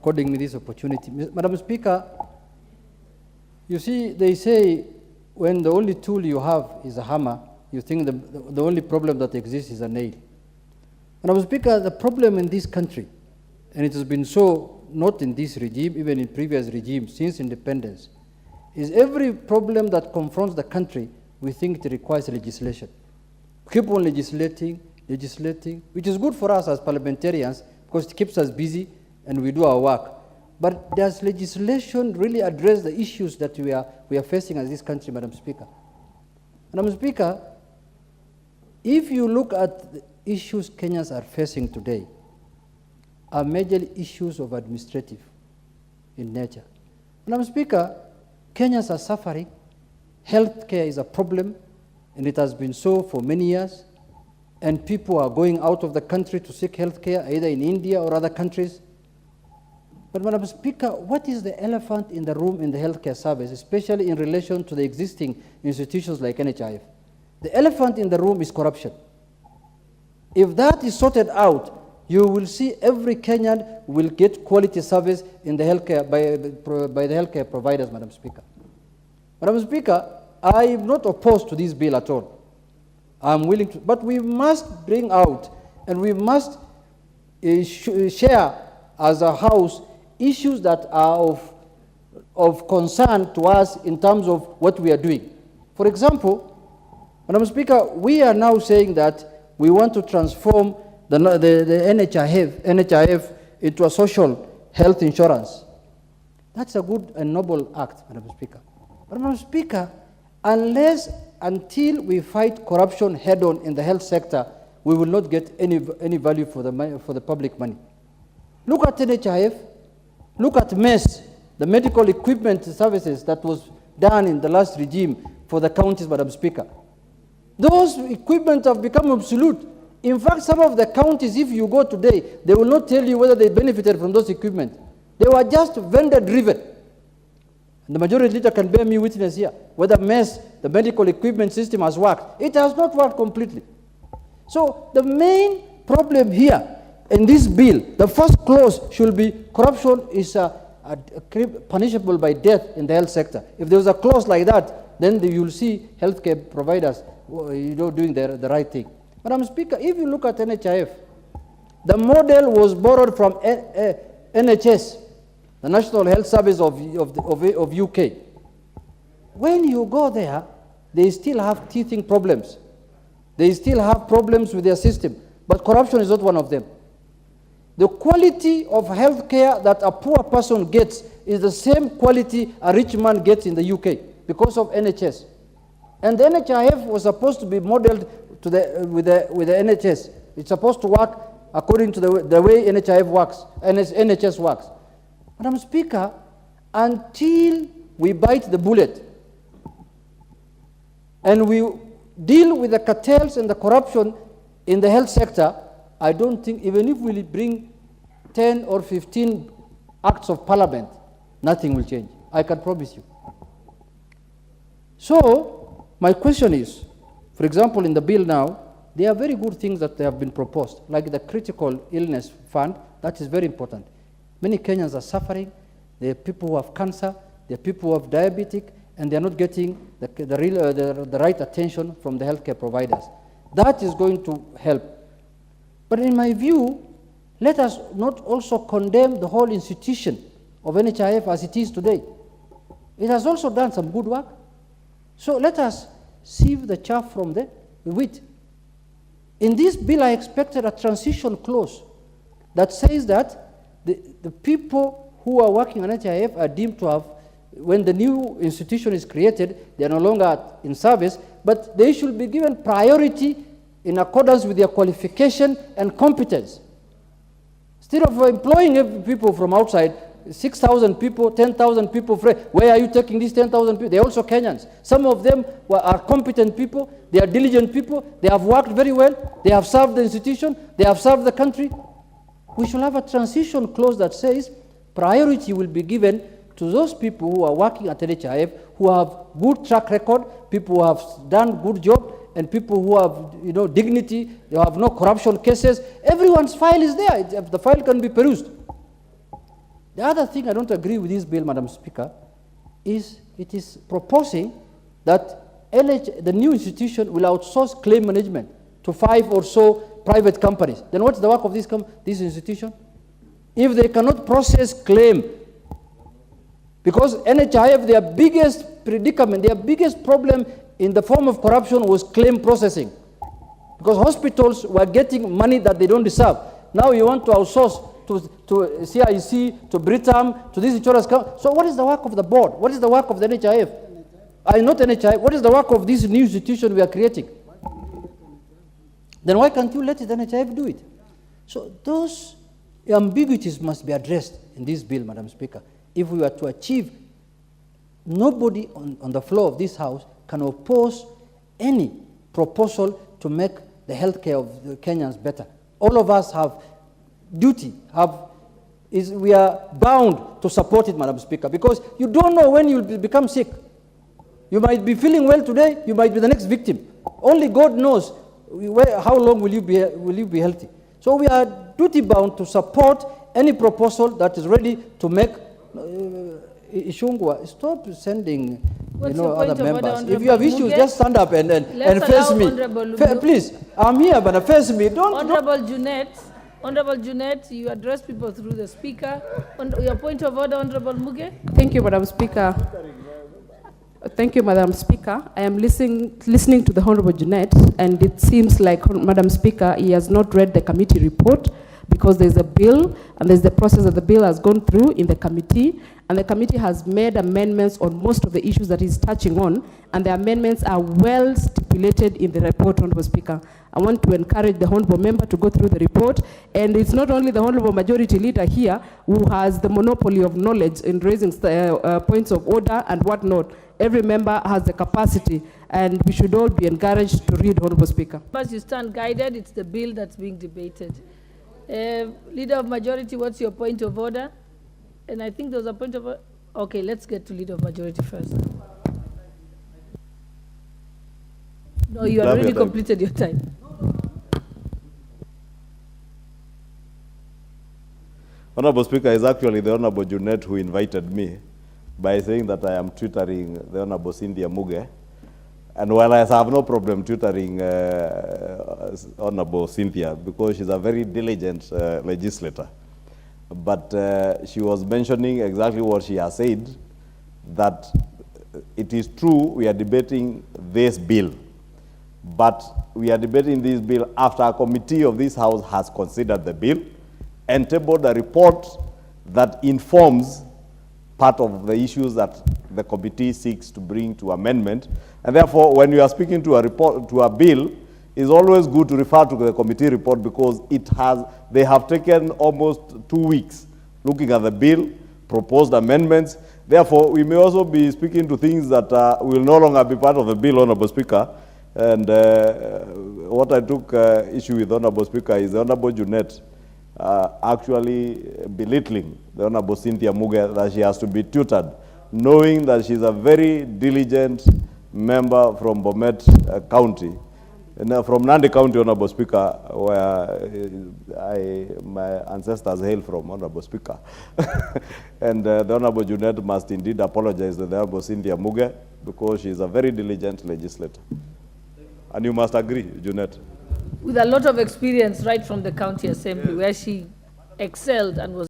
according me this opportunity. Madam Speaker, you see, they say when the only tool you have is a hammer, you think the only problem that exists is a nail. Madam Speaker, the problem in this country, and it has been so not in this regime, even in previous regimes since independence, is every problem that confronts the country, we think it requires legislation. Keep on legislating, which is good for us as parliamentarians because it keeps us busy and we do our work. But does legislation really address the issues that we are facing as this country, Madam Speaker? Madam Speaker, if you look at the issues Kenyans are facing today, are majorly issues of administrative in nature. Madam Speaker, Kenyans are suffering. Healthcare is a problem, and it has been so for many years. And people are going out of the country to seek healthcare, either in India or other countries. But Madam Speaker, what is the elephant in the room in the healthcare service, especially in relation to the existing institutions like NHIF? The elephant in the room is corruption. If that is sorted out, you will see every Kenyan will get quality service in the healthcare by the healthcare providers, Madam Speaker. Madam Speaker, I am not opposed to this bill at all. I'm willing to, but we must bring out and we must share as a house issues that are of concern to us in terms of what we are doing. For example, Madam Speaker, we are now saying that we want to transform the NHIF into a social health insurance. That's a good and noble act, Madam Speaker. But Madam Speaker, until we fight corruption head-on in the health sector, we will not get any value for the public money. Look at NHIF, look at MES, the medical equipment services that was done in the last regime for the counties, Madam Speaker. Those equipment have become obsolete. In fact, some of the counties, if you go today, they will not tell you whether they benefited from those equipment. They were just vendor-driven. And the majority leader can bear me witness here, whether MES, the medical equipment system, has worked. It has not worked completely. So the main problem here in this bill, the first clause should be corruption is punishable by death in the health sector. If there was a clause like that, then you will see healthcare providers doing the right thing. Madam Speaker, if you look at NHIF, the model was borrowed from NHS, the National Health Service of UK. When you go there, they still have teething problems. They still have problems with their system, but corruption is not one of them. The quality of healthcare that a poor person gets is the same quality a rich man gets in the UK because of NHS. And the NHIF was supposed to be modeled with the NHS. It's supposed to work according to the way NHIF works, NHS works. Madam Speaker, until we bite the bullet and we deal with the cartels and the corruption in the health sector, I don't think, even if we bring 10 or 15 acts of parliament, nothing will change. I can promise you. So, my question is, for example, in the bill now, there are very good things that have been proposed, like the critical illness fund. That is very important. Many Kenyans are suffering. There are people who have cancer, there are people who have diabetic, and they are not getting the right attention from the healthcare providers. That is going to help. But in my view, let us not also condemn the whole institution of NHIF as it is today. It has also done some good work. So let us sieve the chaff from the wheat. In this bill, I expected a transition clause that says that the people who are working on NHIF are deemed to have, when the new institution is created, they are no longer in service, but they should be given priority in accordance with their qualification and competence. Instead of employing people from outside, 6,000 people, 10,000 people, where are you taking these 10,000 people? They're also Kenyans. Some of them are competent people, they are diligent people, they have worked very well, they have served the institution, they have served the country. We should have a transition clause that says priority will be given to those people who are working at NHIF, who have good track record, people who have done good job, and people who have dignity, they have no corruption cases. Everyone's file is there. The file can be perused. The other thing I don't agree with this bill, Madam Speaker, is it is proposing that the new institution will outsource claim management to 5 or so private companies. Then what's the work of this institution? If they cannot process claim, because NHIF, their biggest predicament, their biggest problem in the form of corruption was claim processing. Because hospitals were getting money that they don't deserve. Now you want to outsource to CIC, to Britam, to these insurance companies. So what is the work of the board? What is the work of the NHIF? Not NHIF. What is the work of this new institution we are creating? Then why can't you let the NHIF do it? So those ambiguities must be addressed in this bill, Madam Speaker. If we are to achieve, nobody on the floor of this House can oppose any proposal to make the healthcare of the Kenyans better. All of us have duty, we are bound to support it, Madam Speaker, because you don't know when you'll become sick. You might be feeling well today, you might be the next victim. Only God knows how long will you be healthy. So we are duty bound to support any proposal that is ready to make Ichungwa, stop sending other members. If you have issues, just stand up and face me. Please, I'm here, but face me. Honorable Junet, you address people through the speaker. Your point of order, Honorable Muge. Thank you, Madam Speaker. Thank you, Madam Speaker. I am listening to the Honorable Junet, and it seems like, Madam Speaker, he has not read the committee report, because there's a bill, and there's the process that the bill has gone through in the committee, and the committee has made amendments on most of the issues that he's touching on, and the amendments are well stipulated in the report, Honorable Speaker. I want to encourage the Honorable Member to go through the report, and it's not only the Honorable Majority Leader here who has the monopoly of knowledge in raising points of order and whatnot. Every member has the capacity, and we should all be encouraged to read, Honorable Speaker. As you stand guided, it's the bill that's being debated. Leader of Majority, what's your point of order? And I think there was a point of order. Okay, let's get to Leader of Majority first. No, you have already completed your time. Honorable Speaker, is actually the Honorable Junet who invited me by saying that I am tutoring the Honorable Cynthia Muge. And while I have no problem tutoring Honorable Cynthia, because she's a very diligent legislator, but she was mentioning exactly what she has said, that it is true we are debating this bill, but we are debating this bill after a committee of this House has considered the bill and tabled a report that informs part of the issues that the committee seeks to bring to amendment. And therefore, when you are speaking to a bill, it's always good to refer to the committee report, because they have taken almost 2 weeks looking at the bill, proposed amendments. Therefore, we may also be speaking to things that will no longer be part of the bill, Honorable Speaker. And what I took issue with, Honorable Speaker, is the Honorable Junet actually belittling the Honorable Cynthia Muge, that she has to be tutored, knowing that she's a very diligent member from Bomet County, and from Nandi County, Honorable Speaker, where my ancestors hail from, Honorable Speaker. And the Honorable Junet must indeed apologize to the Honorable Cynthia Muge, because she's a very diligent legislator. And you must agree, Junet. With a lot of experience right from the county assembly, where she excelled and was